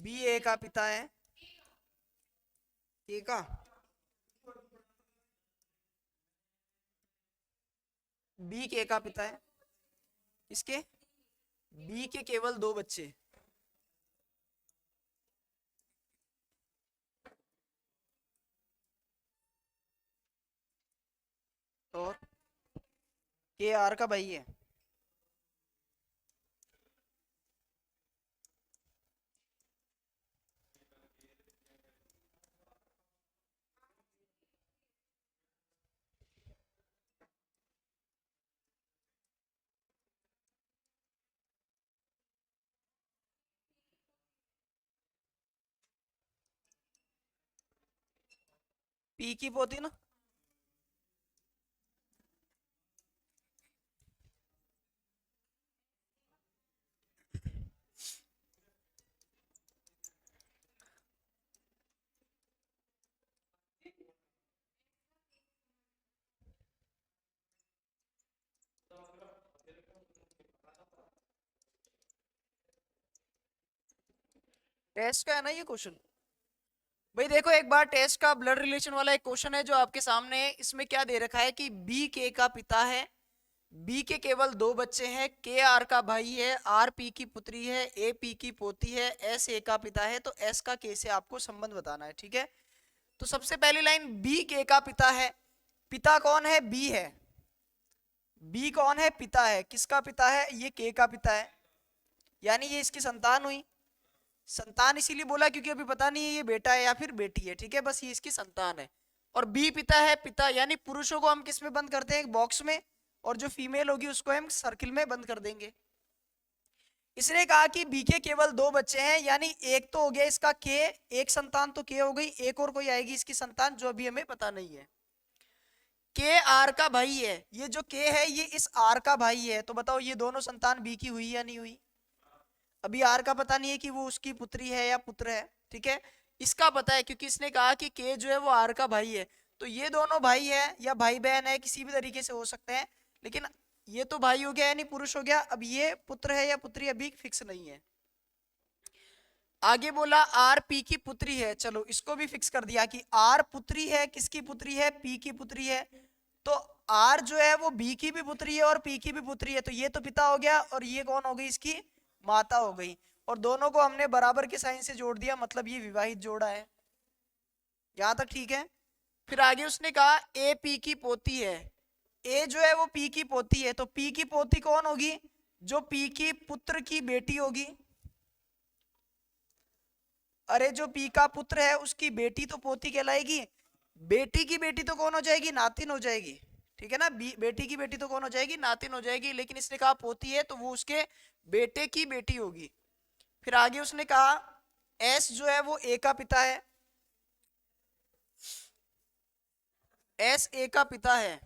B ए का पिता है, ए का, बी के का पिता है, किसके, बी के केवल 2 बच्चे, और के आर का भाई है। पी की पोती ना, टेस्ट का है ना ये क्वेश्चन। भाई देखो एक बार, टेस्ट का ब्लड रिलेशन वाला एक क्वेश्चन है जो आपके सामने है। इसमें क्या दे रखा है कि बी के का पिता है, बी के केवल 2 बच्चे हैं, के आर का भाई है, आर पी की पुत्री है, ए पी की पोती है, एस ए का पिता है। तो एस का के से आपको संबंध बताना है, ठीक है। तो सबसे पहली लाइन, बी के का पिता है, पिता कौन है, बी है, बी कौन है, पिता है, किसका पिता है, ये के का पिता है, यानी ये इसकी संतान हुई। संतान इसीलिए बोला क्योंकि अभी पता नहीं है ये बेटा है या फिर बेटी है, ठीक है, बस ये इसकी संतान है। और बी पिता है, पिता यानी पुरुषों को हम किस में बंद करते हैं, एक बॉक्स में, और जो फीमेल होगी उसको हम सर्किल में बंद कर देंगे। इसने कहा कि बी के केवल 2 बच्चे हैं, यानी एक तो हो गया इसका के, एक संतान तो के हो गई, एक और कोई आएगी इसकी संतान जो अभी हमें पता नहीं है। के आर का भाई है, ये जो के है ये इस आर का भाई है, तो बताओ ये दोनों संतान बी की हुई या नहीं हुई। अभी आर का पता नहीं है कि वो उसकी पुत्री है या पुत्र है, ठीक है। इसका पता है क्योंकि इसने कहा कि के जो है वो आर का भाई है, तो ये दोनों भाई है या भाई बहन है, किसी भी तरीके से हो सकते हैं, लेकिन ये तो भाई हो गया यानी पुरुष हो गया। अब ये पुत्र है या पुत्री अभी फिक्स नहीं है। आगे बोला आर पी की पुत्री है, चलो इसको भी फिक्स कर दिया कि आर पुत्री है, किसकी पुत्री है, पी की पुत्री है। तो आर जो है वो बी की भी पुत्री है और पी की भी पुत्री है, तो ये तो पिता हो गया और ये कौन हो गई, इसकी माता हो गई। और दोनों को हमने बराबर के साइन से जोड़ दिया, मतलब ये विवाहित जोड़ा है। यहां तक ठीक है। फिर आगे उसने कहा ए पी की पोती है, ए जो है वो पी की पोती है, तो पी की पोती कौन होगी, जो पी की पुत्र की बेटी होगी। अरे जो पी का पुत्र है उसकी बेटी तो पोती कहलाएगी, बेटी की बेटी तो कौन हो जाएगी, नातिन हो जाएगी, ठीक है ना। बेटी की बेटी तो कौन हो जाएगी, नातिन हो जाएगी, लेकिन इसने कहा पोती है तो वो उसके बेटे की बेटी होगी। फिर आगे उसने कहा एस जो है वो ए का पिता है, एस ए का पिता है।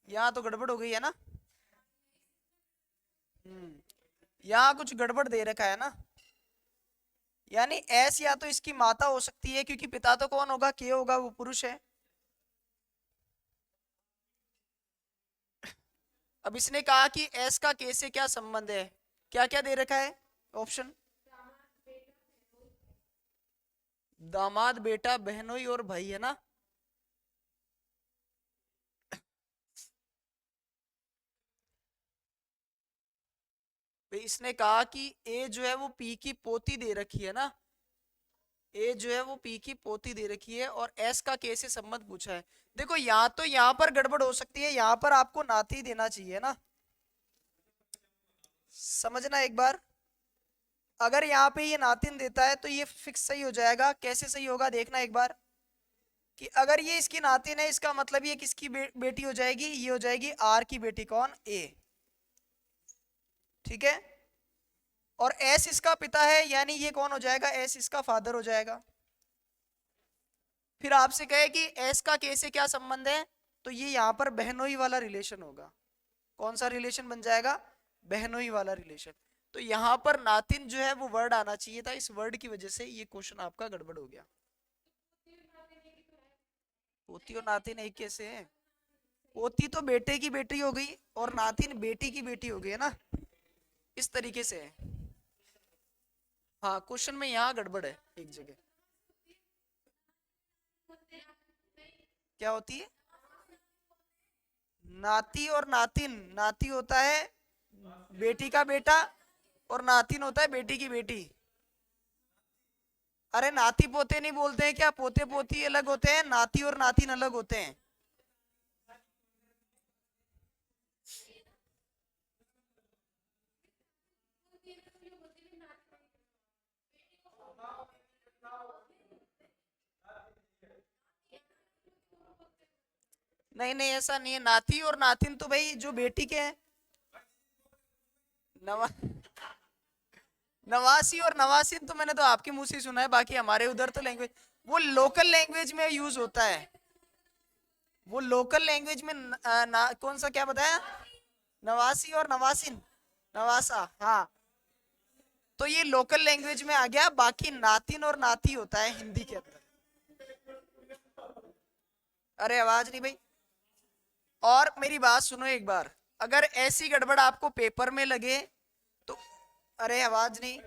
यहाँ तो गड़बड़ हो गई है ना, यहाँ कुछ गड़बड़ दे रखा है ना, यानी एस या तो इसकी माता हो सकती है क्योंकि पिता तो कौन होगा, के होगा, वो पुरुष है। अब इसने कहा कि एस का के से क्या संबंध है, क्या क्या दे रखा है ऑप्शन, दामाद बेटा बहनोई और भाई है ना। तो इसने कहा कि ए जो है वो पी की पोती दे रखी है ना, ए जो है वो पी की पोती दे रखी है और एस का के से संबंध पूछा है। देखो यहाँ तो यहाँ पर गड़बड़ हो सकती है, यहाँ पर आपको नाती देना चाहिए ना, समझना एक बार। अगर यहाँ पे ये नातिन देता है तो ये फिक्स सही हो जाएगा। कैसे सही होगा देखना एक बार, कि अगर ये इसकी नातिन है इसका मतलब ये किसकी बेटी हो जाएगी, ये हो जाएगी आर की बेटी, कौन, ए, ठीक है। और एस इसका पिता है यानी ये कौन हो जाएगा, एस इसका फादर हो जाएगा। फिर आपसे कहे कि एस का के से क्या संबंध है, तो ये यहाँ पर बहनोई वाला रिलेशन होगा। कौन सा रिलेशन बन जाएगा, बहनोई वाला रिलेशन। तो यहाँ पर नातिन जो है वो वर्ड आना चाहिए था, इस वर्ड की वजह से ये क्वेश्चन आपका गड़बड़ हो गया। पोती और नातिन एक कैसे है, पोती तो बेटे की बेटी हो गई और नातिन बेटी की बेटी हो गई है ना, इस तरीके से है। हाँ, क्वेश्चन में यहाँ गड़बड़ है एक जगह। क्या होती है? नाती और नातिन। नाती होता है बेटी का बेटा, और नातिन होता है बेटी की बेटी। अरे नाती पोते नहीं बोलते हैं क्या? पोते पोती अलग होते हैं, नाती और नातिन अलग होते हैं। नहीं नहीं, ऐसा नहीं है। नाती और नातिन तो भाई जो बेटी के हैं। नवा नवासी और नवासिन तो मैंने तो आपके मुंह से सुना है, बाकी हमारे उधर तो लैंग्वेज, वो लोकल लैंग्वेज में यूज होता है। वो लोकल लैंग्वेज में कौन सा क्या बताया? नवासी और नवासिन। नवासा, हाँ। तो ये लोकल लैंग्वेज में आ गया, बाकी नातिन और नाती होता है हिंदी के अंदर। अरे आवाज नहीं भाई। और मेरी बात सुनो एक बार, अगर ऐसी गड़बड़ आपको पेपर में लगे तो, अरे आवाज नहीं,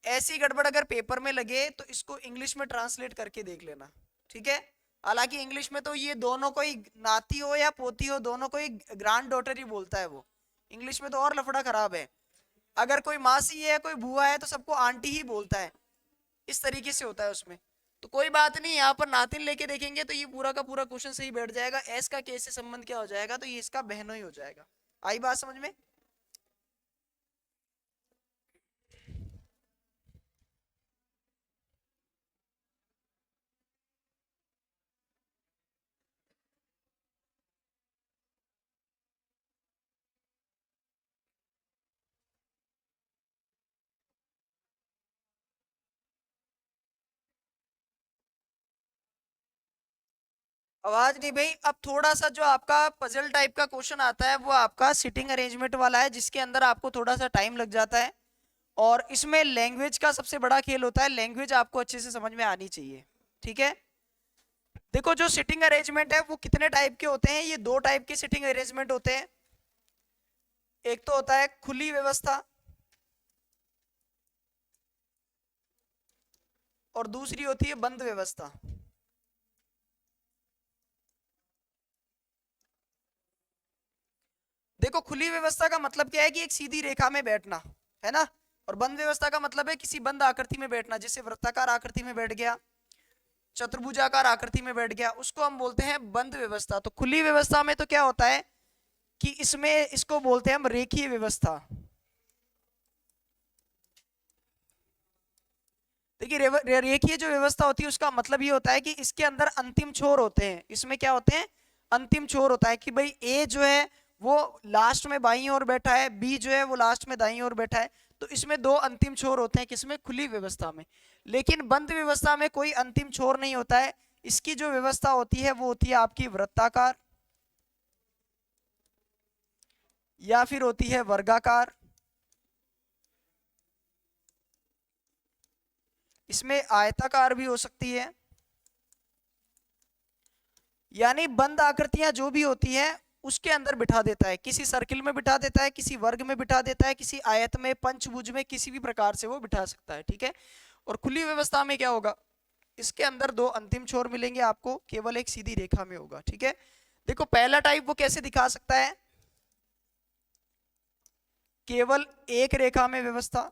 ऐसी गड़बड़ अगर पेपर में लगे तो इसको इंग्लिश में ट्रांसलेट करके देख लेना, ठीक है? हालांकि इंग्लिश में तो ये दोनों को ही, नाती हो या पोती हो, दोनों को ही ग्रैंड डॉटर ही बोलता है वो। इंग्लिश में तो और लफड़ा खराब है। अगर कोई मासी है, कोई बुआ है, तो सबको आंटी ही बोलता है। इस तरीके से होता है उसमें। तो कोई बात नहीं, यहाँ पर नातिन लेके देखेंगे तो ये पूरा का पूरा क्वेश्चन सही बैठ जाएगा। एस का केस से संबंध क्या हो जाएगा? तो ये इसका बहनों ही हो जाएगा। आई बात समझ में? आवाज नहीं भाई। अब थोड़ा सा जो आपका पजल टाइप का क्वेश्चन आता है वो आपका सिटिंग अरेंजमेंट वाला है, जिसके अंदर आपको थोड़ा सा टाइम लग जाता है। और इसमें लैंग्वेज का सबसे बड़ा खेल होता है। लैंग्वेज आपको अच्छे से समझ में आनी चाहिए, ठीक है? देखो, जो सिटिंग अरेंजमेंट है वो कितने टाइप के होते हैं? ये दो टाइप के सिटिंग अरेंजमेंट होते हैं। एक तो होता है खुली व्यवस्था, और दूसरी होती है बंद व्यवस्था। देखो, खुली व्यवस्था का मतलब क्या है कि एक सीधी रेखा में बैठना, है ना? और बंद व्यवस्था का मतलब है किसी बंद आकृति में बैठना, जैसे वृत्ताकार आकृति में बैठ गया, चतुर्भुजाकार आकृति में बैठ गया, उसको हम बोलते हैं बंद व्यवस्था। तो खुली व्यवस्था में तो क्या होता है कि इसमें इसको बोलते हैं हम रेखीय व्यवस्था। देखिए, रेखीय जो व्यवस्था होती है उसका मतलब ये होता है कि इसके अंदर अंतिम छोर होते हैं। इसमें क्या होते हैं? अंतिम छोर होता है कि भाई ए जो है वो लास्ट में बाईं ओर बैठा है, बी जो है वो लास्ट में दाईं ओर बैठा है। तो इसमें दो अंतिम छोर होते हैं, किसमें? खुली व्यवस्था में। लेकिन बंद व्यवस्था में कोई अंतिम छोर नहीं होता है। इसकी जो व्यवस्था होती है वो होती है आपकी वृत्ताकार, या फिर होती है वर्गाकार। इसमें आयताकार भी हो सकती है। यानी बंद आकृतियां जो भी होती है उसके अंदर बिठा देता है, किसी सर्किल में बिठा देता है, किसी वर्ग में बिठा देता है, किसी आयत में, पंचभुज में, किसी भी प्रकार से वो बिठा सकता है, ठीक है? और खुली व्यवस्था में क्या होगा? इसके अंदर दो अंतिम छोर मिलेंगे आपको, केवल एक सीधी रेखा में होगा, ठीक है? देखो, पहला टाइप वो कैसे दिखा सकता है? केवल एक रेखा में व्यवस्था।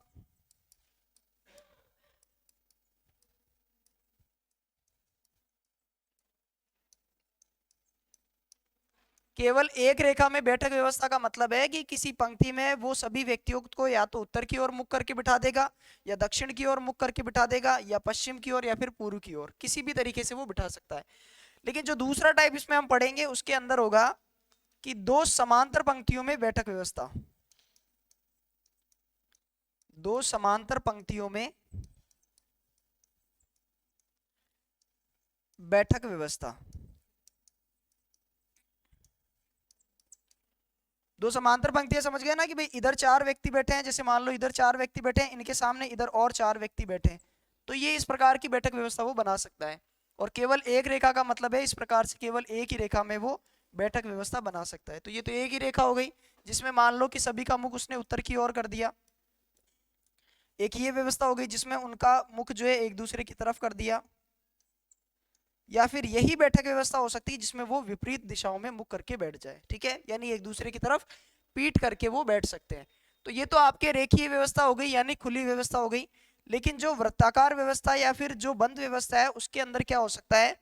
केवल एक रेखा में बैठक व्यवस्था का मतलब है कि किसी पंक्ति में वो सभी व्यक्तियों को या तो उत्तर की ओर मुख करके बिठा देगा, या दक्षिण की ओर मुख करके बिठा देगा, या पश्चिम की ओर, या फिर पूर्व की ओर, किसी भी तरीके से वो बिठा सकता है। लेकिन जो दूसरा टाइप इसमें हम पढ़ेंगे उसके अंदर होगा कि दो समांतर पंक्तियों में बैठक व्यवस्था। दो समांतर पंक्तियों में बैठक व्यवस्था। दो समांतर पंक्तियां समझ गए ना कि भाई इधर चार व्यक्ति बैठे हैं, जैसे मान लो इधर चार व्यक्ति बैठे हैं, इनके सामने इधर और चार व्यक्ति बैठे हैं। तो ये इस प्रकार की बैठक व्यवस्था वो बना सकता है। और केवल एक रेखा का मतलब है इस प्रकार से केवल एक ही रेखा में वो बैठक व्यवस्था बना सकता है। तो ये तो एक ही रेखा हो गई जिसमें मान लो कि सभी का मुख उसने उत्तर की ओर कर दिया। एक ये व्यवस्था हो गई जिसमें उनका मुख जो है एक दूसरे की तरफ कर दिया, या फिर यही बैठक व्यवस्था हो सकती है जिसमें वो विपरीत दिशाओं में मुख करके बैठ जाए, ठीक है, यानी एक दूसरे की तरफ पीठ करके वो बैठ सकते हैं। तो ये तो आपके रेखीय व्यवस्था हो गई, यानी खुली व्यवस्था हो गई। लेकिन जो वृत्ताकार व्यवस्था या फिर जो बंद व्यवस्था है उसके अंदर क्या हो सकता है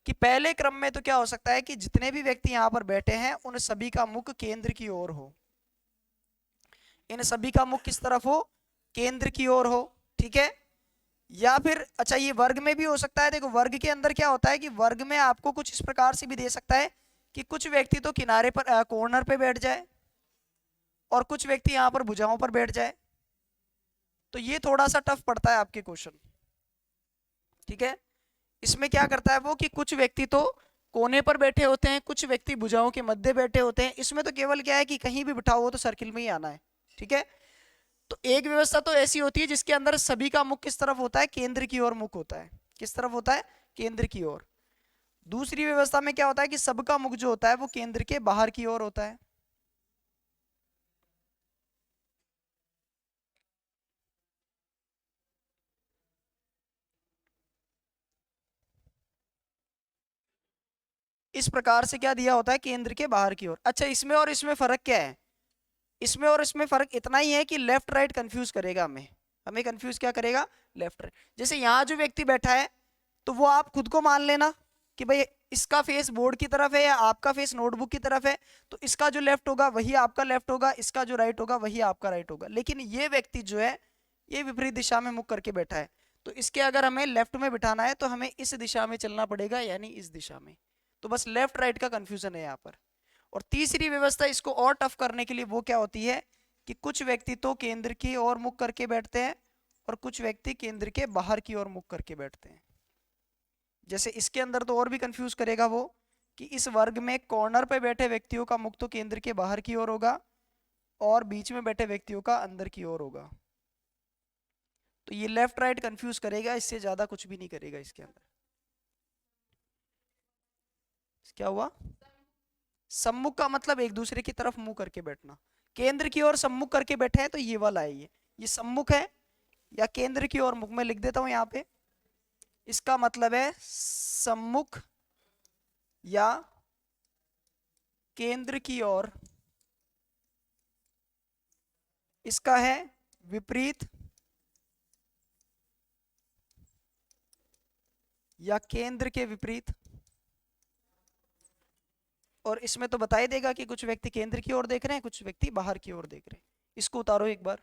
कि पहले क्रम में तो क्या हो सकता है कि जितने भी व्यक्ति यहाँ पर बैठे हैं उन सभी का मुख केंद्र की ओर हो, इन सभी का मुख किस तरफ हो, केंद्र की ओर हो, ठीक है। या फिर अच्छा ये वर्ग में भी हो सकता है। देखो वर्ग के अंदर क्या होता है कि वर्ग में आपको कुछ इस प्रकार से भी दे सकता है कि कुछ व्यक्ति तो किनारे पर कॉर्नर पे बैठ जाए और कुछ व्यक्ति यहाँ पर भुजाओं पर बैठ जाए। तो ये थोड़ा सा टफ पड़ता है आपके क्वेश्चन, ठीक है। इसमें क्या करता है वो कि कुछ व्यक्ति तो कोने पर बैठे होते हैं, कुछ व्यक्ति भुजाओं के मध्य बैठे होते हैं। इसमें तो केवल क्या है कि कहीं भी बिठाओ वो तो सर्किल में ही आना है, ठीक है। तो एक व्यवस्था तो ऐसी होती है जिसके अंदर सभी का मुख किस तरफ होता है, केंद्र की ओर मुख होता है। किस तरफ होता है, केंद्र की ओर। दूसरी व्यवस्था में क्या होता है कि सबका मुख जो होता है वो केंद्र के बाहर की ओर होता है। इस प्रकार से क्या दिया होता है, केंद्र के बाहर की ओर। अच्छा इसमें और इसमें फर्क क्या है, इसमें और इसमें फर्क इतना ही है कि लेफ्ट राइट कंफ्यूज करेगा हमें, हमें कंफ्यूज क्या करेगा, लेफ्ट राइट। जैसे यहाँ जो व्यक्ति बैठा है तो वो आप खुद को मान लेना कि भाई इसका फेस बोर्ड की तरफ है या आपका फेस नोटबुक की तरफ है, तो इसका जो लेफ्ट होगा वही आपका लेफ्ट होगा, इसका जो राइट होगा वही आपका राइट होगा। लेकिन ये व्यक्ति जो है ये विपरीत दिशा में मुख करके बैठा है, तो इसके अगर हमें लेफ्ट में बिठाना है तो हमें इस दिशा में चलना पड़ेगा, यानी इस दिशा में। तो बस लेफ्ट राइट का कंफ्यूजन है यहाँ पर। और तीसरी व्यवस्था इसको और टफ करने के लिए वो क्या होती है कि कुछ व्यक्ति तो केंद्र की ओर मुख करके बैठते हैं और कुछ व्यक्ति केंद्र के बाहर की ओर मुख करके बैठते हैं। जैसे इसके अंदर तो और भी कंफ्यूज करेगा वो कि इस वर्ग में कॉर्नर पे बैठे व्यक्तियों का मुख तो केंद्र के बाहर की ओर होगा और बीच में बैठे व्यक्तियों का अंदर की ओर होगा। तो ये लेफ्ट राइट कंफ्यूज करेगा, इससे ज्यादा कुछ भी नहीं करेगा इसके अंदर। क्या हुआ, सम्मुख का मतलब एक दूसरे की तरफ मुंह करके बैठना। केंद्र की ओर सम्मुख करके बैठे हैं तो ये वाला है, ये सम्मुख है या केंद्र की ओर मुख में लिख देता हूं यहाँ पे। इसका मतलब है सम्मुख या केंद्र की ओर, इसका है विपरीत या केंद्र के विपरीत। और इसमें तो बता ही देगा कि कुछ व्यक्ति केंद्र की ओर देख रहे हैं, कुछ व्यक्ति बाहर की ओर देख रहे हैं। इसको उतारो एक बार।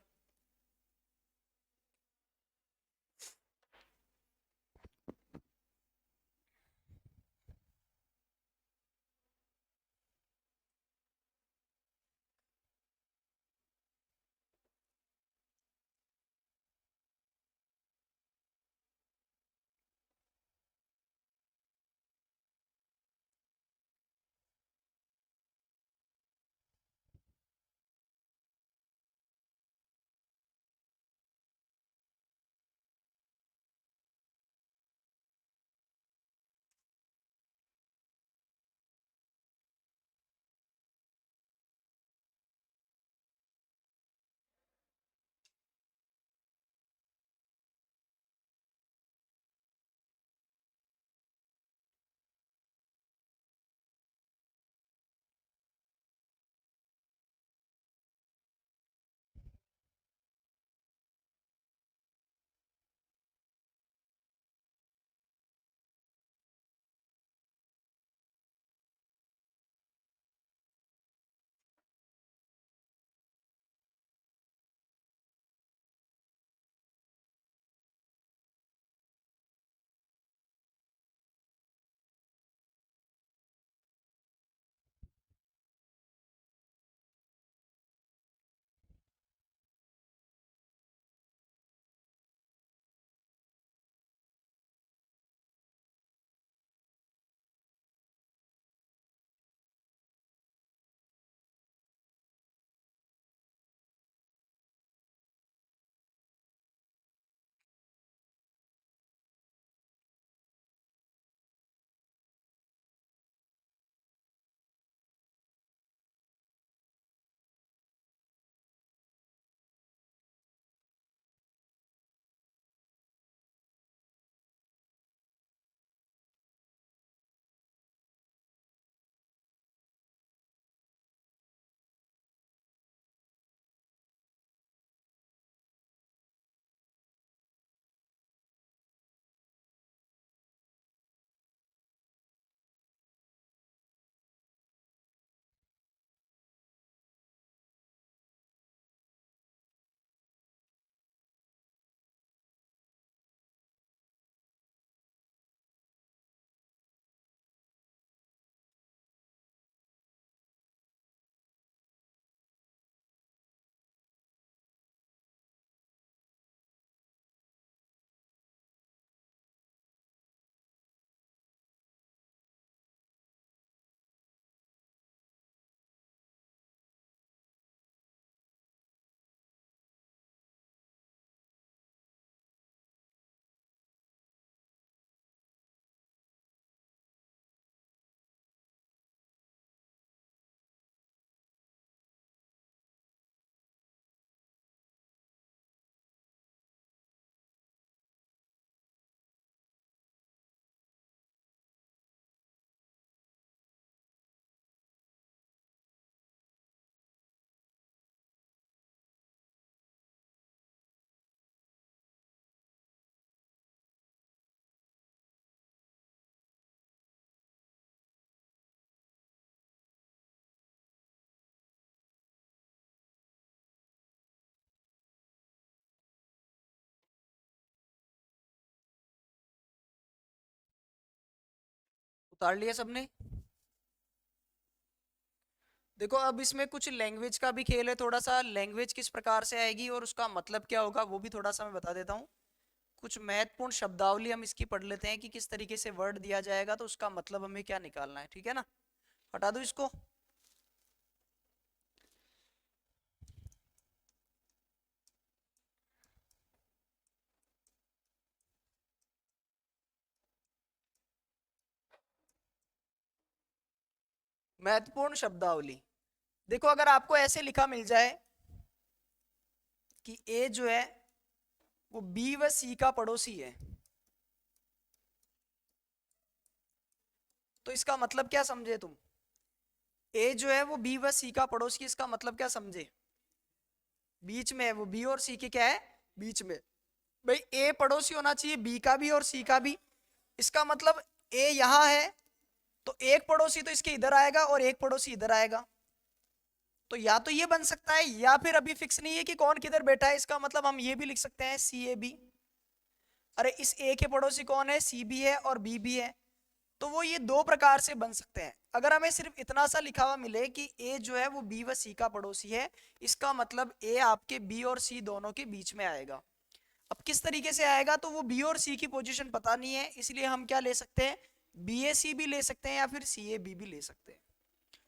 उतार लिया सबने? देखो अब इसमें कुछ लैंग्वेज का भी खेल है, थोड़ा सा लैंग्वेज किस प्रकार से आएगी और उसका मतलब क्या होगा वो भी थोड़ा सा मैं बता देता हूँ। कुछ महत्वपूर्ण शब्दावली हम इसकी पढ़ लेते हैं कि किस तरीके से वर्ड दिया जाएगा तो उसका मतलब हमें क्या निकालना है, ठीक है ना। हटा दो इसको। महत्वपूर्ण शब्दावली। देखो अगर आपको ऐसे लिखा मिल जाए कि ए जो है वो बी व सी का पड़ोसी है, तो इसका मतलब क्या समझे तुम? ए जो है वो बी व सी का पड़ोसी, इसका मतलब क्या समझे? बीच में है, वो बी और सी के क्या है, बीच में। भाई ए पड़ोसी होना चाहिए बी का भी और सी का भी, इसका मतलब ए यहां है तो एक पड़ोसी तो इसके इधर आएगा और एक पड़ोसी इधर आएगा। तो या तो ये बन सकता है या फिर अभी फिक्स नहीं है कि कौन किधर बैठा है, इसका मतलब हम ये भी लिख सकते हैं सी ए बी। अरे इस ए के पड़ोसी कौन है, सी बी है और बी भी है। तो वो ये दो प्रकार से बन सकते हैं। अगर हमें सिर्फ इतना सा लिखा हुआ मिले कि ए जो है वो बी व सी का पड़ोसी है, इसका मतलब ए आपके बी और सी दोनों के बीच में आएगा। अब किस तरीके से आएगा, तो वो बी और सी की पोजीशन पता नहीं है, इसलिए हम क्या ले सकते हैं, बी ए सी भी ले सकते हैं या फिर सी ए बी भी ले सकते हैं।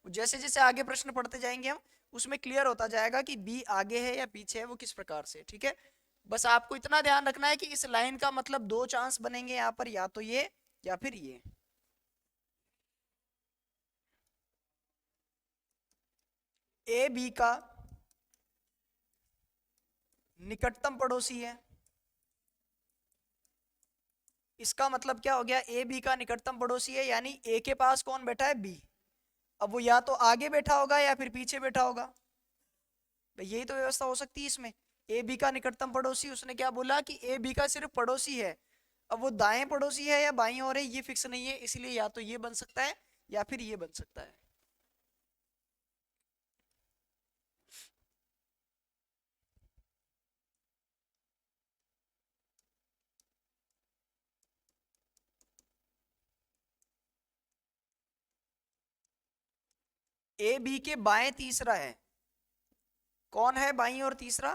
जैसे जैसे आगे प्रश्न पढ़ते जाएंगे हम उसमें क्लियर होता जाएगा कि बी आगे है या पीछे है, वो किस प्रकार से, ठीक है। बस आपको इतना ध्यान रखना है कि इस लाइन का मतलब दो चांस बनेंगे यहाँ पर, या तो ये या फिर ये। ए बी का निकटतम पड़ोसी है, इसका मतलब क्या हो गया, ए बी का निकटतम पड़ोसी है यानी ए के पास कौन बैठा है, बी। अब वो या तो आगे बैठा होगा या फिर पीछे बैठा होगा, भाई यही तो व्यवस्था हो सकती है इसमें। ए बी का निकटतम पड़ोसी, उसने क्या बोला कि ए बी का सिर्फ पड़ोसी है। अब वो दाएं पड़ोसी है या बाईं ओर है ये फिक्स नहीं है, इसलिए या तो ये बन सकता है या फिर ये बन सकता है। ए बी के बाएं तीसरा है, कौन है बाईं और तीसरा,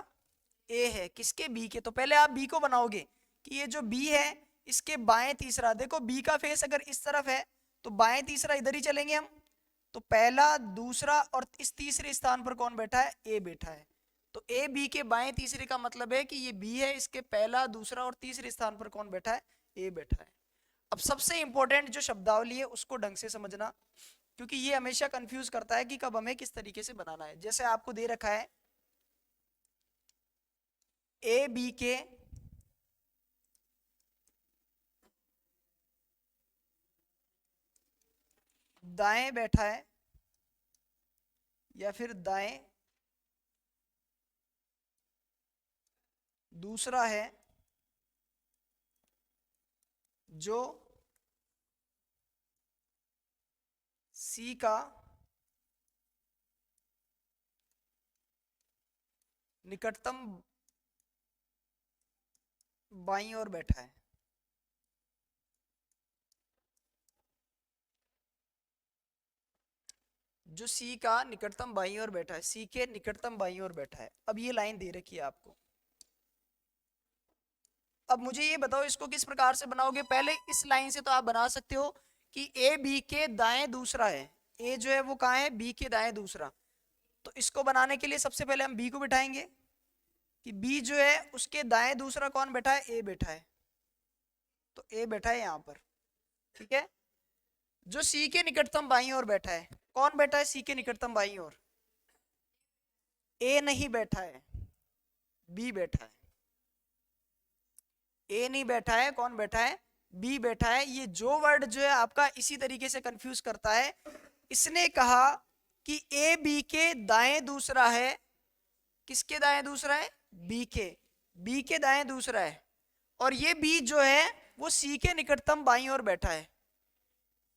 ए है, किसके, बी के। तो पहले आप बी को बनाओगे कि ये जो बी है इसके बाएं तीसरा, देखो बी का फेस अगर इस तरफ है तो बाएं तीसरा इधर ही चलेंगे हम। तो पहला दूसरा और इस तीसरे स्थान पर कौन बैठा है, ए बैठा है। तो ए बी के बाएं तीसरे का मतलब है कि ये बी है, इसके पहला दूसरा और तीसरे स्थान पर कौन बैठा है, ए बैठा है। अब सबसे इंपॉर्टेंट जो शब्दावली है उसको ढंग से समझना, क्योंकि ये हमेशा कंफ्यूज करता है कि कब हमें किस तरीके से बनाना है। जैसे आपको दे रखा है ए बी के दाएं बैठा है या फिर दाएं दूसरा है जो सी का निकटतम बाईं ओर बैठा है। जो सी का निकटतम बाईं ओर बैठा है, सी के निकटतम बाईं ओर बैठा है। अब ये लाइन दे रखी है आपको, अब मुझे ये बताओ इसको किस प्रकार से बनाओगे। पहले इस लाइन से तो आप बना सकते हो कि ए बी के दाएं दूसरा है, ए जो है वो कहाँ है, बी के दाएं दूसरा। तो इसको बनाने के लिए सबसे पहले हम बी को बिठाएंगे कि बी जो है उसके दाएं दूसरा कौन बैठा है, ए बैठा है। तो ए बैठा है यहाँ पर, ठीक है। जो सी के निकटतम बाईं ओर बैठा है, कौन बैठा है सी के निकटतम बाईं ओर, ए नहीं बैठा है, बी बैठा है। ए नहीं बैठा है, कौन बैठा है, बी बैठा है। ये जो वर्ड जो है आपका इसी तरीके से कंफ्यूज करता है। इसने कहा कि ए बी के दाएं दूसरा है, किसके दाएं दूसरा है, बी के, बी के दाएं दूसरा है। और ये बी जो है वो सी के निकटतम बाईं ओर बैठा है।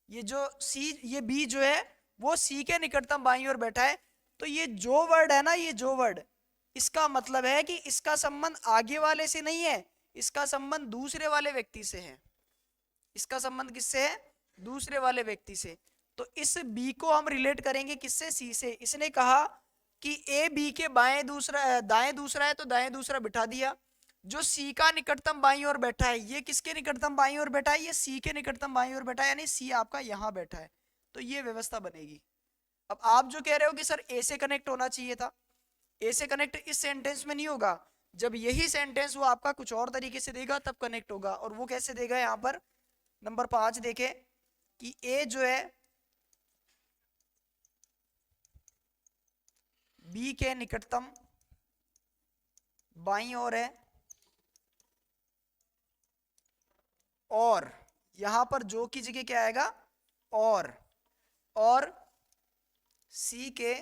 ये जो सी, ये बी जो है वो सी के निकटतम बाईं ओर बैठा है। तो ये जो वर्ड है ना, ये जो वर्ड, इसका मतलब है कि इसका संबंध आगे वाले से नहीं है, इसका संबंध दूसरे वाले व्यक्ति से है। इसका संबंध किससे है, दूसरे वाले व्यक्ति से। तो इस बी को हम रिलेट करेंगे किससे, सी से। इसने कहा कि ए बी के बाएं दूसरा दाएं दूसरा है तो दाएं दूसरा बिठा दिया। जो सी का निकटतम बाईं ओर बैठा है, ये किसके निकटतम बाईं ओर बैठा है, ये सी के निकटतम बाईं ओर बैठा है, यानी सी आपका यहां बैठा है। तो ये व्यवस्था बनेगी। अब आप जो कह रहे हो कि सर ए से कनेक्ट होना चाहिए था, ए से कनेक्ट इस सेंटेंस में नहीं होगा। जब यही सेंटेंस वो आपका कुछ और तरीके से देगा तब कनेक्ट होगा। और वो कैसे देगा, यहां पर नंबर 5 देखे कि ए जो है बी के निकटतम बाईं ओर है, और यहां पर जो की जगह क्या आएगा, और सी के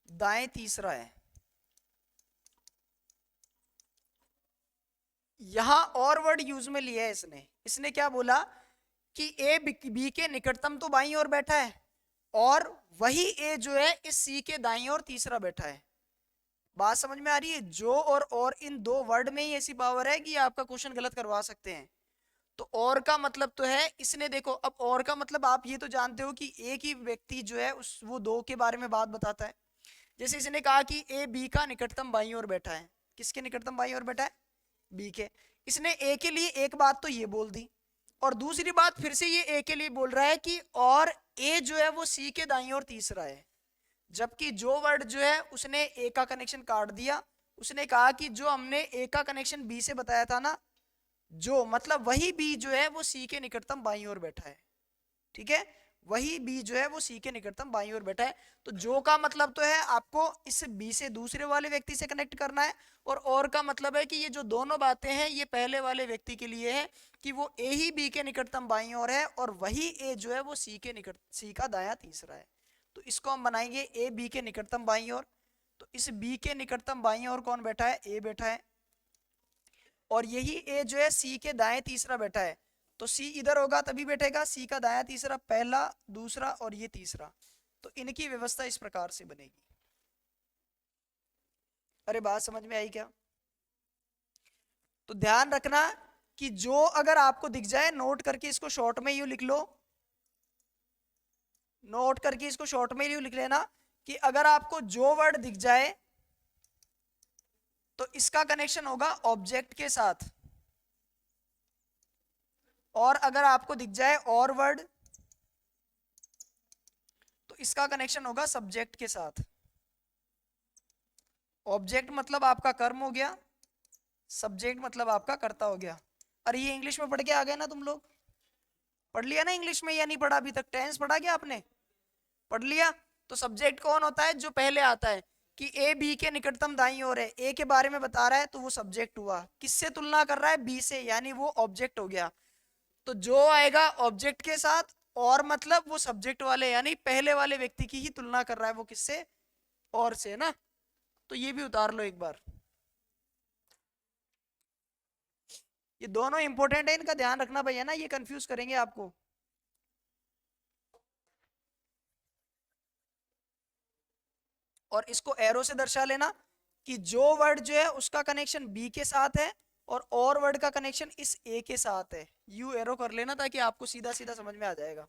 दाएं तीसरा है। यहां और वर्ड यूज में लिया है इसने। इसने क्या बोला कि ए बी के निकटतम तो बाईं ओर बैठा है, और वही ए जो है इस सी के दाईं ओर तीसरा बैठा है। बात समझ में आ रही है? जो और इन दो वर्ड में ही ऐसी पावर है कि आपका क्वेश्चन गलत करवा सकते हैं। तो और का मतलब तो है, इसने देखो, अब और का मतलब आप ये तो जानते हो कि एक ही व्यक्ति जो है उस वो दो के बारे में बात बताता है। जैसे इसने कहा कि ए बी का निकटतम बाईं ओर बैठा है। किसके निकटतम बाईं ओर बैठा है, बी के। इसने ए के लिए एक बात तो ये बोल दी, और दूसरी बात फिर से ये ए के लिए बोल रहा है कि और ए जो है वो सी के दाईं ओर तीसरा है। जबकि जो वर्ड जो है उसने ए का कनेक्शन काट दिया। उसने कहा कि जो हमने ए का कनेक्शन बी से बताया था ना, जो मतलब वही बी जो है वो सी के निकटतम बाईं ओर बैठा है। ठीक है, वही बी जो है वो सी के निकटतम बाईं ओर बैठा है। तो जो का मतलब तो है आपको इस बी से दूसरे वाले व्यक्ति से कनेक्ट करना है, और का मतलब है कि ये जो दोनों बातें हैं ये पहले वाले व्यक्ति के लिए है कि वो ए ही बी के निकटतम बाईं ओर है, और वही ए जो है वो सी का दायां तीसरा है। तो इसको हम बनाएंगे ए बी के निकटतम बाईं ओर। तो इस बी के निकटतम बाईं ओर कौन बैठा है, ए बैठा है, और यही ए जो है सी के दाएं तीसरा बैठा है। तो सी इधर होगा तभी बैठेगा, सी का दायां तीसरा, पहला दूसरा और ये तीसरा। तो इनकी व्यवस्था इस प्रकार से बनेगी। अरे बात समझ में आई क्या? तो ध्यान रखना कि जो अगर आपको दिख जाए, नोट करके इसको शॉर्ट में यूं लिख लो, नोट करके इसको शॉर्ट में यूं लिख लेना कि अगर आपको जो वर्ड दिख जाए तो इसका कनेक्शन होगा ऑब्जेक्ट के साथ, और अगर आपको दिख जाए और वर्ड तो इसका कनेक्शन होगा सब्जेक्ट के साथ। ऑब्जेक्ट मतलब आपका कर्म हो गया, सब्जेक्ट मतलब आपका कर्ता हो गया। अरे ये इंग्लिश में पढ़ के आ गए ना तुम लोग? पढ़ लिया ना इंग्लिश में, या नहीं पढ़ा अभी तक? टेंस पढ़ा क्या आपने? पढ़ लिया। तो सब्जेक्ट कौन होता है, जो पहले आता है कि ए बी के निकटतम दाईं ओर है, ए के बारे में बता रहा है तो वो सब्जेक्ट हुआ। किससे तुलना कर रहा है, बी से, यानी वो ऑब्जेक्ट हो गया। तो जो आएगा ऑब्जेक्ट के साथ, और मतलब वो सब्जेक्ट वाले यानी पहले वाले व्यक्ति की ही तुलना कर रहा है, वो किससे, और से ना। तो ये भी उतार लो एक बार। ये दोनों इंपॉर्टेंट है, इनका ध्यान रखना भैया ना, ये कंफ्यूज करेंगे आपको। और इसको एरो से दर्शा लेना कि जो वर्ड जो है उसका कनेक्शन बी के साथ है, और वर्ड का कनेक्शन इस ए के साथ है। यू एरो कर लेना ताकि आपको सीधा सीधा समझ में आ जाएगा।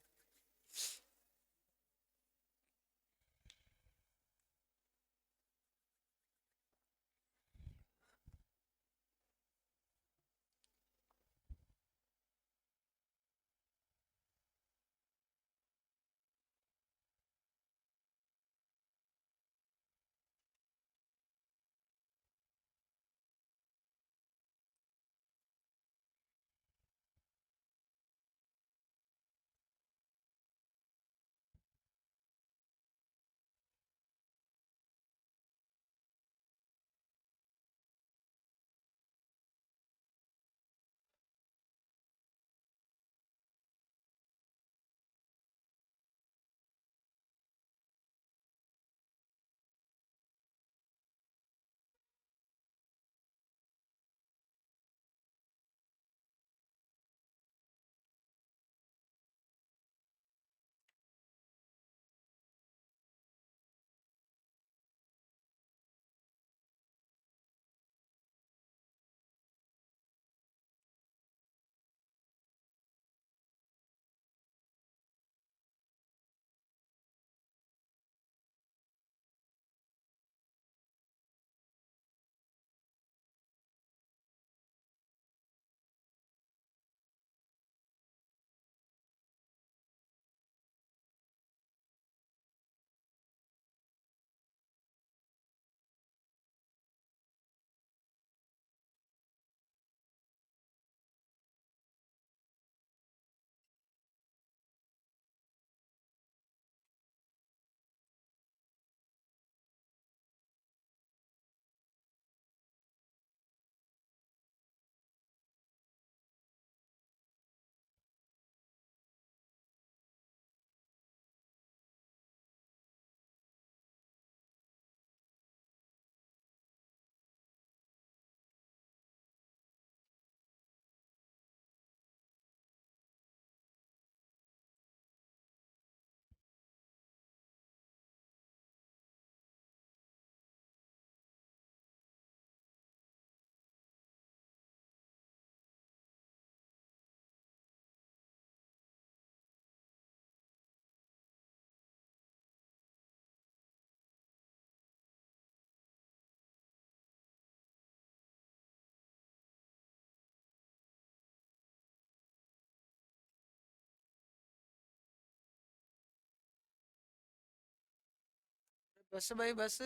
बस भाई बस।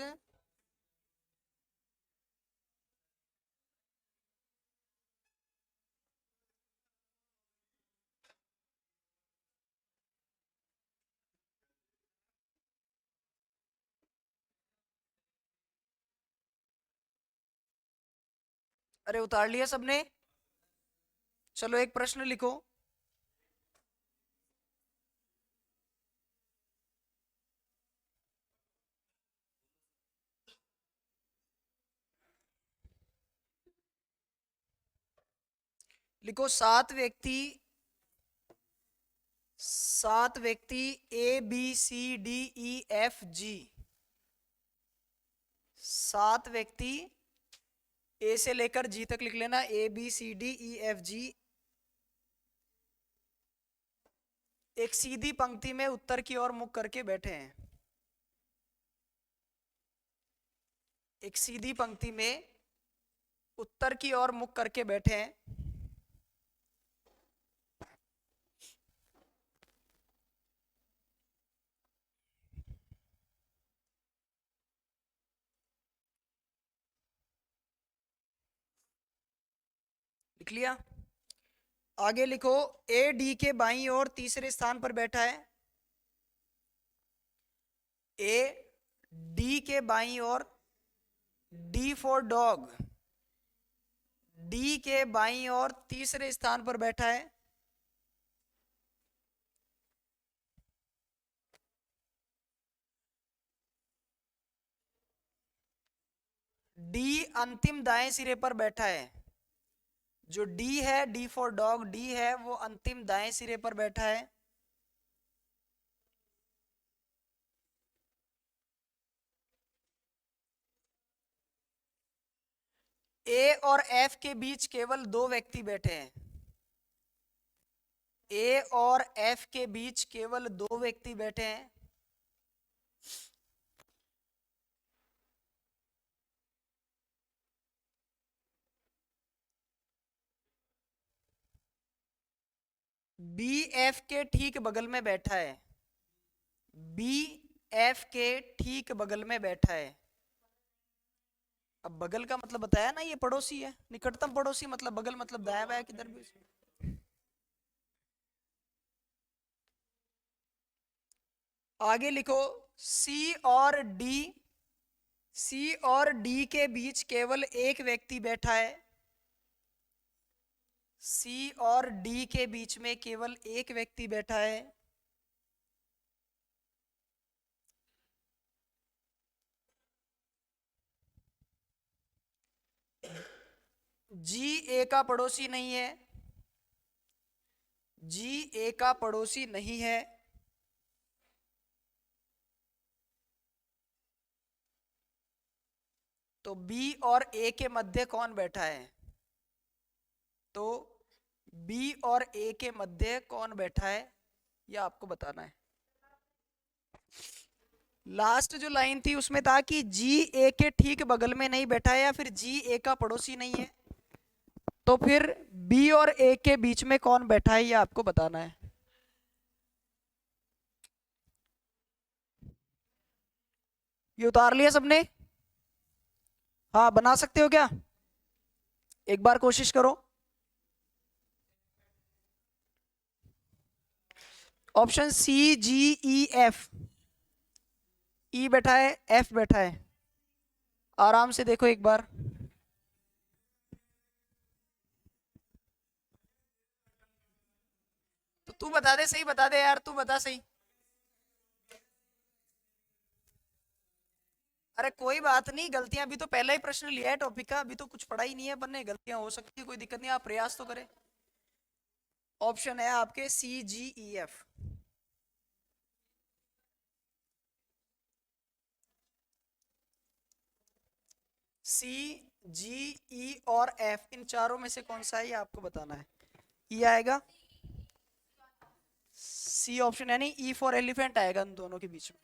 अरे उतार लिया सबने? चलो एक प्रश्न लिखो। लिखो सात व्यक्ति ABCDEFG। सात व्यक्ति, ए से लेकर जी तक लिख लेना, ABCDEFG एक सीधी पंक्ति में उत्तर की ओर मुख करके बैठे हैं। एक सीधी पंक्ति में उत्तर की ओर मुख करके बैठे हैं। लिख लिया? आगे लिखो, ए डी के बाईं ओर तीसरे स्थान पर बैठा है। ए डी के बाईं ओर, डी फॉर डॉग, डी के बाईं ओर तीसरे स्थान पर बैठा है। डी अंतिम दाएं सिरे पर बैठा है। जो डी है, डी फॉर डॉग डी है, वो अंतिम दाएं सिरे पर बैठा है। ए और एफ के बीच केवल दो व्यक्ति बैठे हैं। ए और एफ के बीच केवल दो व्यक्ति बैठे हैं। बी एफ के ठीक बगल में बैठा है। बी एफ के ठीक बगल में बैठा है। अब बगल का मतलब बताया ना, ये पड़ोसी है, निकटतम पड़ोसी, मतलब बगल मतलब दाया बाया किधर भी। आगे लिखो, सी और डी, सी और डी के बीच केवल एक व्यक्ति बैठा है। सी और डी के बीच में केवल एक व्यक्ति बैठा है। जी ए का पड़ोसी नहीं है। जी ए का पड़ोसी नहीं है। तो बी और ए के मध्य कौन बैठा है? तो बी और ए के मध्य कौन बैठा है, यह आपको बताना है। लास्ट जो लाइन थी उसमें था कि जी ए के ठीक बगल में नहीं बैठा है या फिर जी ए का पड़ोसी नहीं है। तो फिर बी और ए के बीच में कौन बैठा है, यह आपको बताना है। ये उतार लिया सबने? हाँ, बना सकते हो क्या? एक बार कोशिश करो। ऑप्शन सी जी ई एफ। ई बैठा है, एफ बैठा है। आराम से देखो एक बार। तो तू बता दे, सही बता दे यार, तू बता सही। अरे कोई बात नहीं, गलतियां, अभी तो पहला ही प्रश्न लिया है टॉपिक का, अभी तो कुछ पढ़ा ही नहीं है, बनने गलतियां हो सकती है, कोई दिक्कत नहीं, आप प्रयास तो करें। ऑप्शन है आपके सी जी ई एफ। सी, जी, ई और एफ, इन चारों में से कौन सा है, ये आपको बताना है। ई आएगा, सी ऑप्शन, यानी ई फॉर एलिफेंट आएगा इन दोनों के बीच में।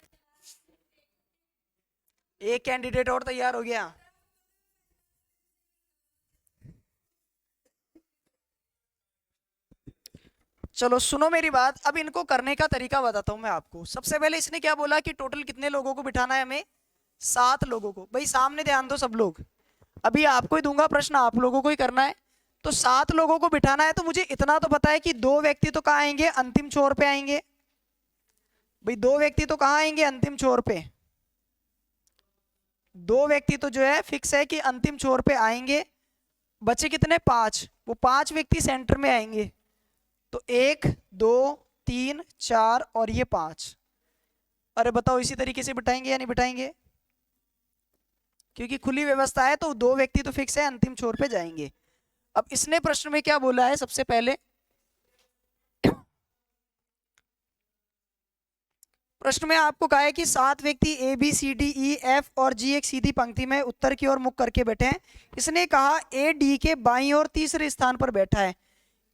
एक कैंडिडेट और तैयार हो गया। चलो सुनो मेरी बात, अब इनको करने का तरीका बताता हूं मैं आपको। सबसे पहले इसने क्या बोला कि टोटल कितने लोगों को बिठाना है हमें? 7 लोगों को। भाई सामने ध्यान दो सब लोग, अभी आपको ही दूंगा प्रश्न, आप लोगों को ही करना है। तो 7 लोगों को बिठाना है, तो मुझे इतना तो पता है कि 2 व्यक्ति तो कहाँ आएंगे, अंतिम छोर पे आएंगे। भाई 2 व्यक्ति तो कहाँ आएंगे, अंतिम छोर पे। 2 व्यक्ति तो जो है फिक्स है कि अंतिम छोर पे आएंगे। बचे कितने, 5। वो 5 व्यक्ति सेंटर में आएंगे। तो 1 2 3 4 और ये 5। अरे बताओ इसी तरीके से बिठाएंगे या नहीं बिठाएंगे? क्योंकि खुली व्यवस्था है तो 2 व्यक्ति तो फिक्स है, अंतिम छोर पे जाएंगे। अब इसने प्रश्न में क्या बोला है, सबसे पहले प्रश्न में आपको कहा है कि 7 व्यक्ति A B C D E F और जी एक सीधी पंक्ति में उत्तर की ओर मुख करके बैठे हैं। इसने कहा ए डी के बाईं ओर तीसरे स्थान पर बैठा है।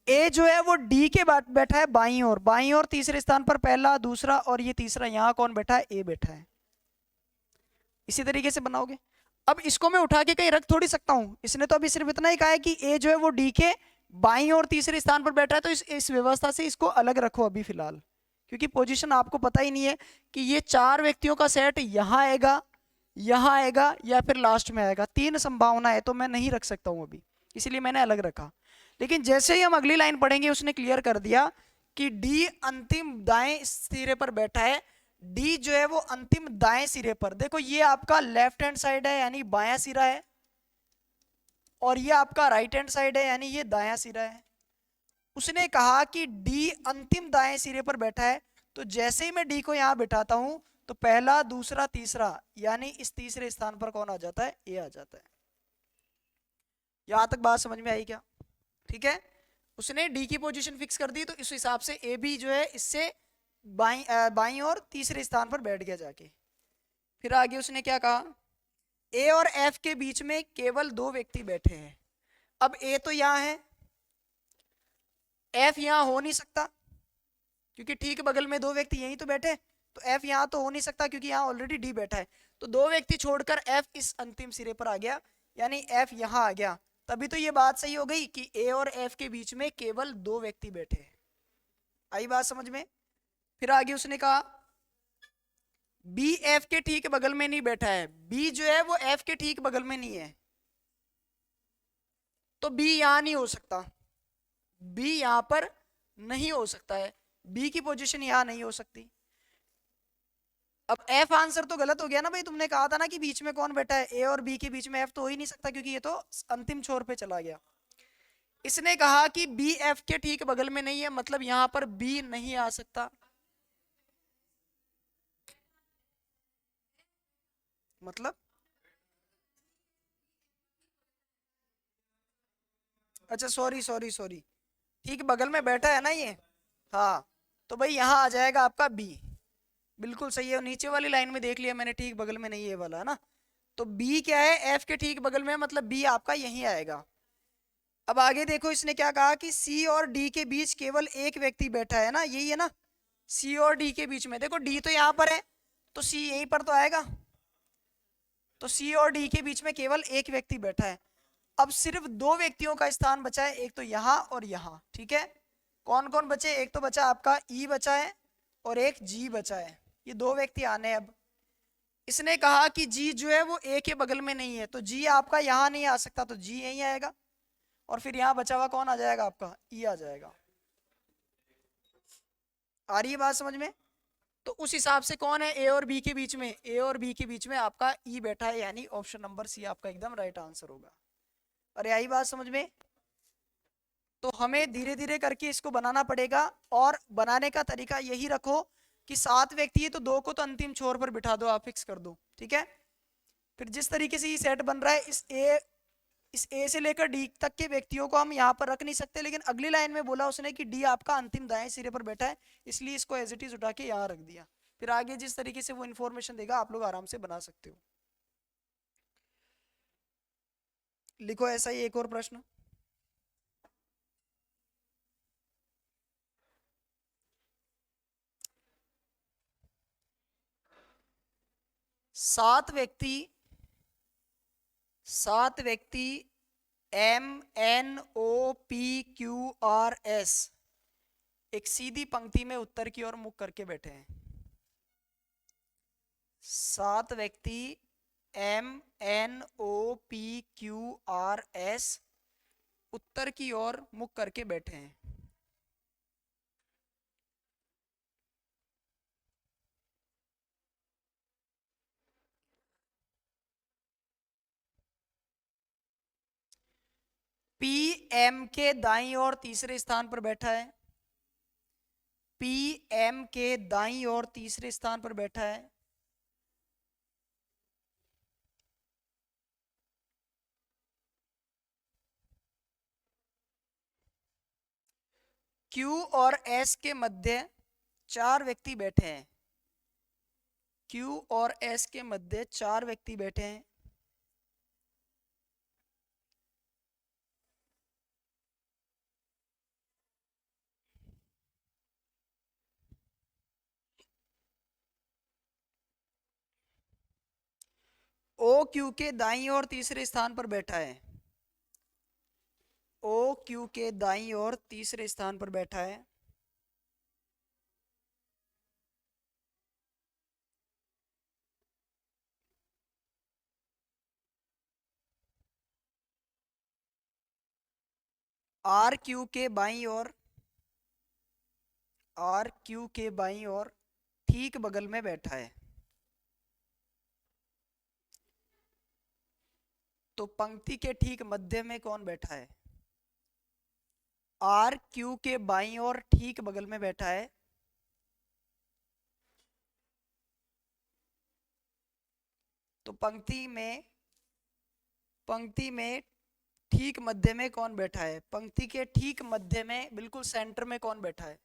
ए जो है वो डी के बैठा है बाईं ओर, बाईं ओर तीसरे स्थान पर पहला, दूसरा और ये तीसरा। यहाँ कौन बैठा है, ए बैठा है। इसी तरीके से बनाओगे। अब इसको मैं उठा के कहीं रख थोड़ी सकता हूं, इसने तो अभी सिर्फ इतना ही कहा है कि ए जो है वो डी के बाईं ओर तीसरे स्थान पर बैठा है। तो इस व्यवस्था से इसको अलग रखो अभी फिलहाल, क्योंकि पोजीशन आपको पता ही नहीं है कि ये 4 व्यक्तियों का सेट यहाँ आएगा, यहाँ आएगा या फिर लास्ट में आएगा। 3 संभावना है, तो मैं नहीं रख सकता हूं अभी, इसलिए मैंने अलग रखा। लेकिन जैसे ही हम अगली लाइन पढ़ेंगे, उसने क्लियर कर दिया कि डी अंतिम दाएं सिरे पर बैठा है। डी जो है वो अंतिम दाएं सिरे पर, देखो ये आपका लेफ्ट हैंड साइड है यानी बायां सिरा है, और ये आपका राइट हैंड साइड है यानी ये दायां सिरा है। उसने कहा कि डी अंतिम दाएं सिरे पर बैठा है। तो जैसे ही मैं डी को यहां बिठाता हूं, तो पहला, दूसरा, तीसरा, यानी इस तीसरे स्थान पर कौन आ जाता है, ए आ जाता है। यहां तक बात समझ में आई क्या? ठीक है, उसने डी की पोजीशन फिक्स कर दी, तो इस हिसाब से ए बी जो है इससे बाईं और तीसरे स्थान पर बैठ गया जाके। फिर आगे उसने क्या कहा, ए और एफ के बीच में केवल 2 व्यक्ति बैठे हैं। अब ए तो यहां है, एफ यहां हो नहीं सकता क्योंकि ठीक बगल में 2 व्यक्ति यहीं तो बैठे। तो एफ यहां तो हो नहीं सकता क्योंकि यहां ऑलरेडी डी बैठा है। तो 2 व्यक्ति छोड़कर एफ इस अंतिम सिरे पर आ गया, यानी एफ यहां आ गया। तभी तो ये बात सही हो गई कि ए और एफ के बीच में केवल 2 व्यक्ति बैठे हैं। आई बात समझ में? फिर आगे उसने कहा बी एफ के ठीक बगल में नहीं बैठा है। बी जो है वो एफ के ठीक बगल में नहीं है, तो बी यहां नहीं हो सकता, बी यहां पर नहीं हो सकता है, बी की पोजीशन यहां नहीं हो सकती। अब एफ आंसर तो गलत हो गया ना भाई, तुमने कहा था ना कि बीच में कौन बैठा है, ए और बी के बीच में एफ तो हो ही नहीं सकता क्योंकि ये तो अंतिम छोर पे चला गया। इसने कहा कि बी एफ के ठीक बगल में नहीं है, मतलब यहां पर बी नहीं आ सकता। मतलब अच्छा सॉरी सॉरी सॉरी, ठीक बगल में बैठा है ना ये, हाँ। तो भाई यहाँ आ जाएगा आपका बी, बिल्कुल सही है। नीचे वाली लाइन में देख लिया मैंने, ठीक बगल में नहीं ये वाला है ना। तो बी क्या है, एफ के ठीक बगल में, मतलब बी आपका यहीं आएगा। अब आगे देखो इसने क्या कहा कि सी और डी के बीच केवल एक व्यक्ति बैठा है ना, यही है ना, सी और डी के बीच में। देखो डी तो यहाँ पर है, तो सी यहीं पर तो आएगा। तो सी और डी के बीच में केवल एक व्यक्ति बैठा है। अब सिर्फ 2 व्यक्तियों का स्थान बचा है, एक तो यहाँ और यहाँ। ठीक है, कौन कौन बचे, एक तो बचा आपका ई बचा है और एक जी बचा है। ये 2 व्यक्ति आने हैं। अब इसने कहा कि जी जो है वो ए के बगल में नहीं है, तो जी आपका यहाँ नहीं आ सकता, तो जी यहीं आएगा। और फिर यहाँ बचा हुआ कौन आ जाएगा आपका, ई आ जाएगा। आ रही है बात समझ में? तो उस हिसाब से कौन है ए और बी के बीच में, ए और बी के बीच में आपका ई बैठा है, यानी ऑप्शन नंबर सी आपका एकदम राइट आंसर होगा। अरे आई बात समझ में? तो हमें धीरे धीरे करके इसको बनाना पड़ेगा, और बनाने का तरीका यही रखो कि 7 व्यक्ति है तो 2 को तो अंतिम छोर पर बिठा दो, आप फिक्स कर दो। ठीक है, फिर जिस तरीके से ये सेट बन रहा है, इस ए से लेकर डी तक के व्यक्तियों को हम यहाँ पर रख नहीं सकते, लेकिन अगली लाइन में बोला उसने कि डी आपका अंतिम दाएं सिरे पर बैठा है, इसलिए इसको एज इट इज उठा के यहाँ रख दिया। फिर आगे जिस तरीके से वो इन्फॉर्मेशन देगा आप लोग आराम से बना सकते हो। लिखो ऐसा ही एक और प्रश्न। सात व्यक्ति M N O P Q R S एक सीधी पंक्ति में उत्तर की ओर मुख करके बैठे हैं। 7 व्यक्ति MNOPQRS उत्तर की ओर मुख करके बैठे हैं। PM के दाईं ओर तीसरे स्थान पर बैठा है। PM के दाईं ओर तीसरे स्थान पर बैठा है। Q और S के मध्य 4 व्यक्ति बैठे हैं। Q और S के मध्य 4 व्यक्ति बैठे हैं। OQ के दाईं ओर तीसरे स्थान पर बैठा है। OQ के दाईं ओर तीसरे स्थान पर बैठा है। RQ के बाईं ओर, RQ के बाईं ओर ठीक बगल में बैठा है। तो पंक्ति के ठीक मध्य में कौन बैठा है? RQ के बाईं ओर ठीक बगल में बैठा है। तो पंक्ति में ठीक मध्य में कौन बैठा है? पंक्ति के ठीक मध्य में बिल्कुल सेंटर में कौन बैठा है?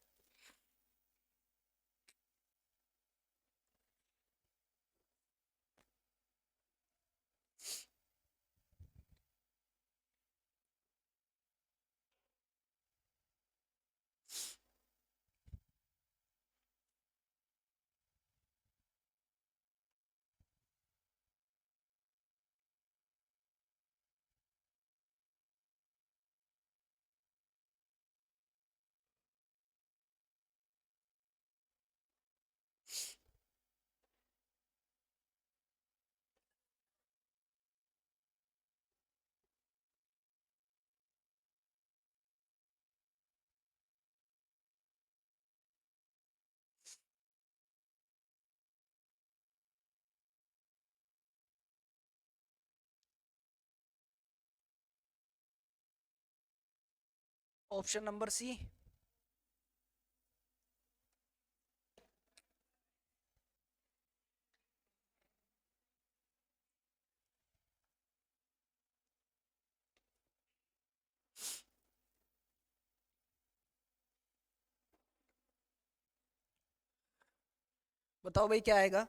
Option number C. बताओ भाई क्या आएगा?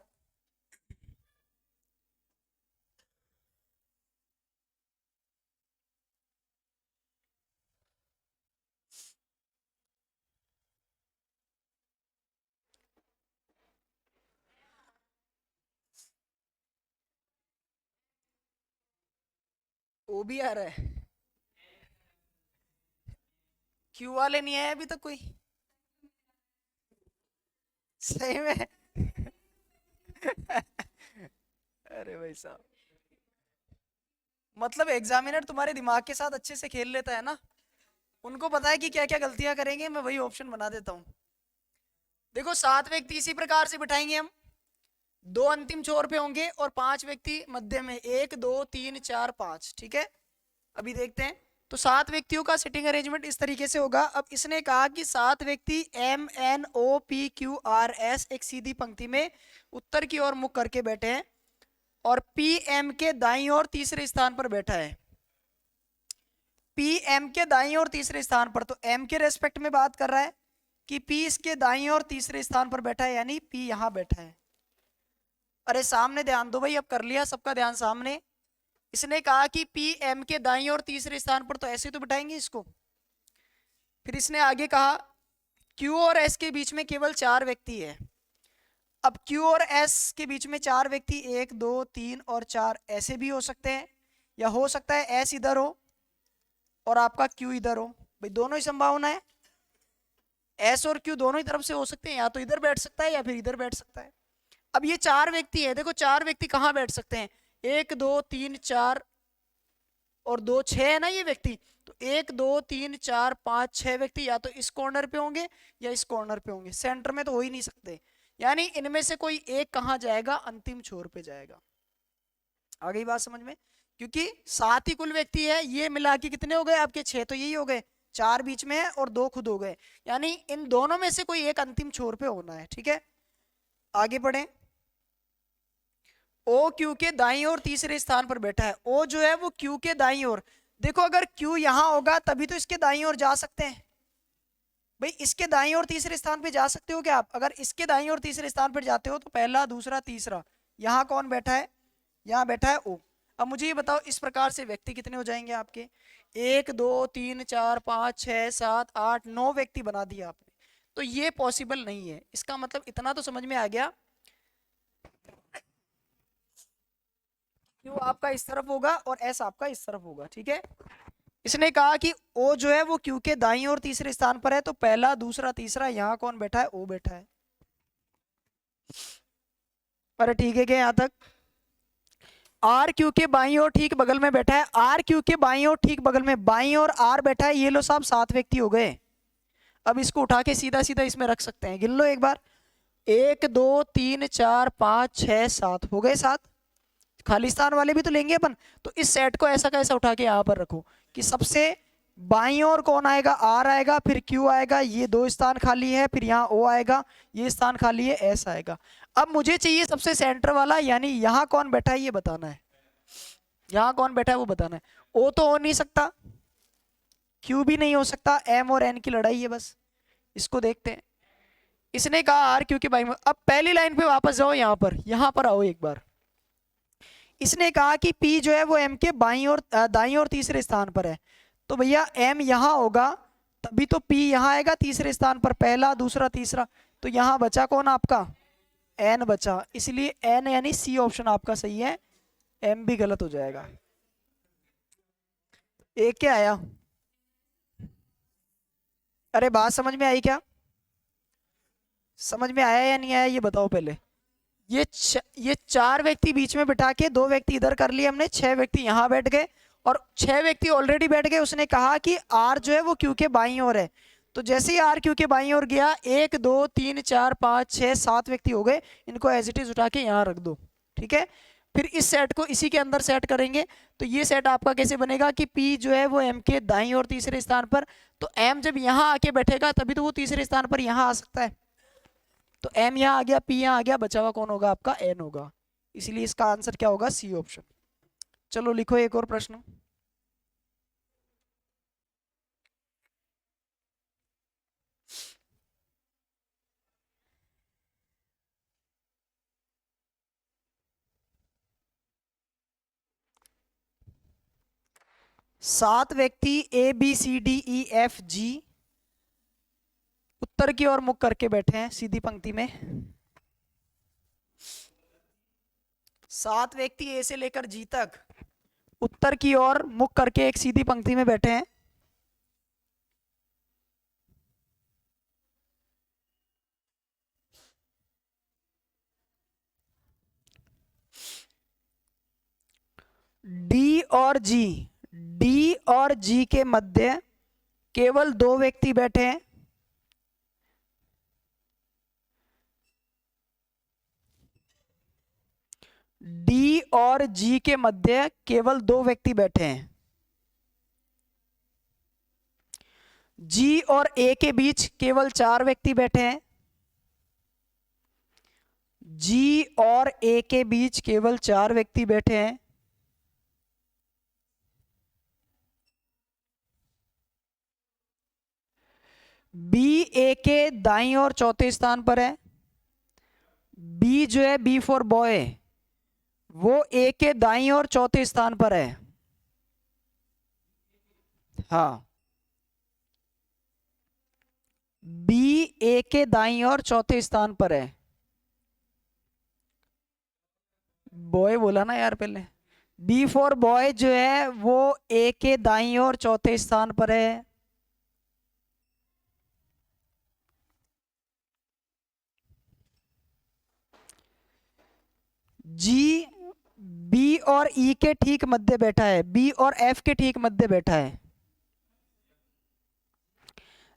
ओ भी आ रहा है। क्यू वाले नहीं आए अभी तक कोई? सही में? अरे भाई साहब, मतलब एग्जामिनर तुम्हारे दिमाग के साथ अच्छे से खेल लेता है ना। उनको पता है कि क्या क्या गलतियां करेंगे, मैं वही ऑप्शन बना देता हूँ। देखो 7 व्यक्ति इसी प्रकार से बिठाएंगे हम। 2 अंतिम छोर पे होंगे और 5 व्यक्ति मध्य में, 1 2 3 4 5। ठीक है, अभी देखते हैं। तो 7 व्यक्तियों का सिटिंग अरेंजमेंट इस तरीके से होगा। अब इसने कहा कि 7 व्यक्ति MNOPQRS एक सीधी पंक्ति में उत्तर की ओर मुख करके बैठे हैं और PM के दाईं ओर तीसरे स्थान पर बैठा है। PM के दाईं ओर तीसरे स्थान पर, तो M के रेस्पेक्ट में बात कर रहा है कि P इसके दाईं ओर तीसरे स्थान पर बैठा है, यानी P यहां बैठा है। अरे सामने ध्यान दो भाई, अब कर लिया सबका ध्यान सामने। इसने कहा कि PM के दाईं ओर तीसरे स्थान पर, तो ऐसे तो बिठाएंगे इसको। फिर इसने आगे कहा Q और S के बीच में केवल 4 व्यक्ति है। अब Q और S के बीच में 4 व्यक्ति, 1 2 3 और 4 ऐसे भी हो सकते हैं, या हो सकता है S इधर हो और आपका Q इधर हो। भाई दोनों ही संभावना है, S और Q दोनों ही तरफ से हो सकते हैं, या तो इधर बैठ सकता है या फिर इधर बैठ सकता है। अब ये 4 व्यक्ति है, देखो 4 व्यक्ति कहाँ बैठ सकते हैं? 1 2 3 4 और 2 6 है ना ये व्यक्ति, तो 1 2 3 4 5 6 व्यक्ति या तो इस कॉर्नर पे होंगे या इस कॉर्नर पे होंगे, सेंटर में तो हो ही नहीं सकते। यानी इनमें से कोई एक कहाँ जाएगा, अंतिम छोर पे जाएगा। आ गई बात समझ में? क्योंकि 7 ही कुल व्यक्ति है, ये मिला के कितने हो गए आपके, 6 तो यही हो गए, 4 बीच में है और 2 खुद हो गए, यानी इन दोनों में से कोई एक अंतिम छोर पे होना है। ठीक है, आगे बढ़े। ओ क्यू के दाईं ओर तीसरे स्थान पर बैठा है। ओ जो है वो क्यू के दाईं ओर, देखो अगर क्यू यहां होगा तभी तो इसके दाईं ओर जा सकते हैं। भाई इसके दाईं ओर तीसरे स्थान पे जा सकते हो क्या आप? अगर इसके दाईं ओर तीसरे स्थान पर जाते हो तो पहला दूसरा तीसरा, यहाँ कौन बैठा है, यहाँ बैठा है ओ। अब मुझे ये बताओ इस प्रकार से व्यक्ति कितने हो जाएंगे आपके, 1 2 3 4 5 6 7 8 9 व्यक्ति बना दिया आपने। तो ये पॉसिबल नहीं है। इसका मतलब इतना तो समझ में आ गया, क्यू आपका इस तरफ होगा और एस आपका इस तरफ होगा। ठीक है, इसने कहा कि ओ जो है वो क्यू के दाईं ओर तीसरे स्थान पर है, तो पहला दूसरा तीसरा, यहाँ कौन बैठा है, ओ बैठा है। अरे ठीक है क्या यहाँ तक? आर क्यू के बाईं ओर ठीक बगल में बैठा है, आर क्यू के बाईं ओर ठीक बगल में, बाईं ओर आर बैठा है, ये लो साहब 7 व्यक्ति हो गए। अब इसको उठा के सीधा सीधा इसमें रख सकते हैं, गिन लो एक बार, 1 2 3 4 5 6 7 हो गए 7। खाली स्थान वाले भी तो लेंगे अपन, तो इस सेट को ऐसा कैसा उठा के यहाँ पर रखो कि सबसे बाईं ओर कौन आएगा, आर आएगा, फिर क्यू आएगा, ये 2 स्थान खाली है, फिर यहाँ ओ आएगा, ये स्थान खाली है, एस आएगा। अब मुझे चाहिए सबसे सेंटर वाला, यानी यहाँ कौन बैठा है ये बताना है, यहाँ कौन बैठा है वो बताना है। ओ तो हो नहीं सकता, क्यू भी नहीं हो सकता, एम और एन की लड़ाई है बस, इसको देखते हैं। इसने कहा आर क्यू के बाईं, अब पहली लाइन पे वापस जाओ, यहाँ पर आओ एक बार। इसने कहा कि P जो है वो M के बाईं और दाईं और तीसरे स्थान पर है, तो भैया M यहाँ होगा तभी तो P यहाँ आएगा तीसरे स्थान पर, पहला दूसरा तीसरा, तो यहाँ बचा कौन आपका, N बचा, इसलिए N यानी C ऑप्शन आपका सही है, M भी गलत हो जाएगा। एक क्या आया? अरे बात समझ में आई क्या? समझ में आया या नहीं आया ये बताओ पहले। ये 4 व्यक्ति बीच में बिठा के 2 व्यक्ति इधर कर लिए हमने, 6 व्यक्ति यहाँ बैठ गए और 6 व्यक्ति ऑलरेडी बैठ गए। उसने कहा कि आर जो है वो क्यू के बाईं ओर है, तो जैसे ही आर क्यू के बाईं ओर गया 1 2 3 4 5 6 7 व्यक्ति हो गए, इनको एज इट इज उठा के यहाँ रख दो। ठीक है, फिर इस सेट को इसी के अंदर सेट करेंगे, तो ये सेट आपका कैसे बनेगा कि P जो है वो M के दाईं और तीसरे स्थान पर, तो M जब यहाँ आके बैठेगा तभी तो वो तीसरे स्थान पर यहाँ आ सकता है, तो M यहाँ आ गया, P यहाँ आ गया, बचा हुआ कौन होगा आपका, N होगा, इसीलिए इसका आंसर क्या होगा, C ऑप्शन। चलो लिखो एक और प्रश्न। सात व्यक्ति ABCDEFG उत्तर की ओर मुख करके बैठे हैं सीधी पंक्ति में। 7 व्यक्ति ए से लेकर जी तक उत्तर की ओर मुख करके एक सीधी पंक्ति में बैठे हैं। डी और जी के मध्य केवल 2 व्यक्ति बैठे हैं। डी और जी के मध्य केवल 2 व्यक्ति बैठे हैं। जी और ए के बीच केवल 4 व्यक्ति बैठे हैं। जी और ए के बीच केवल 4 व्यक्ति बैठे हैं। बी ए के दाईं और चौथे स्थान पर है। बी जो है बी फॉर बॉय, वो ए के दाईं और चौथे स्थान पर है। हाँ, बी ए के दाईं और चौथे स्थान पर है। बॉय बोला ना यार पहले। बी फॉर बॉय जो है वो ए के दाईं और चौथे स्थान पर है। जी बी और ई के ठीक मध्य बैठा है, बी और एफ के ठीक मध्य बैठा है।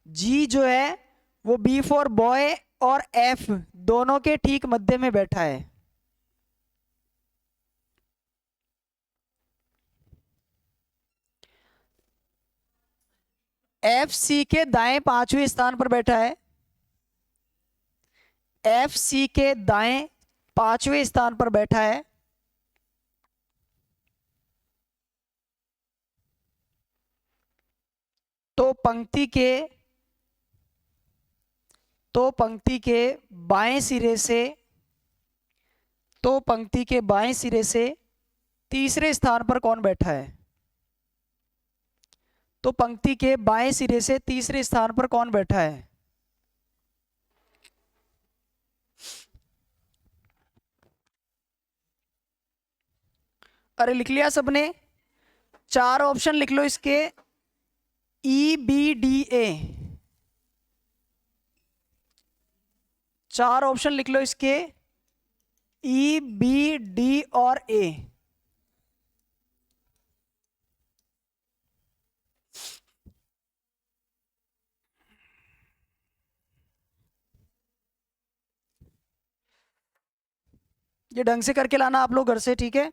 जी जो है वो बी फॉर बॉय और एफ दोनों के ठीक मध्य में बैठा है। एफ सी के दाएं पांचवें स्थान पर बैठा है, एफ सी के दाएं पांचवें स्थान पर बैठा है। तो पंक्ति के बाएं सिरे से, तो पंक्ति के बाएं सिरे से तीसरे स्थान पर कौन बैठा है? तो पंक्ति के बाएं सिरे से तीसरे स्थान पर कौन बैठा है? अरे लिख लिया सबने? चार ऑप्शन लिख लो इसके, ई बी डी ए, चार ऑप्शन लिख लो इसके, ई बी डी और ए। ये ढंग से करके लाना आप लोग घर से, ठीक है?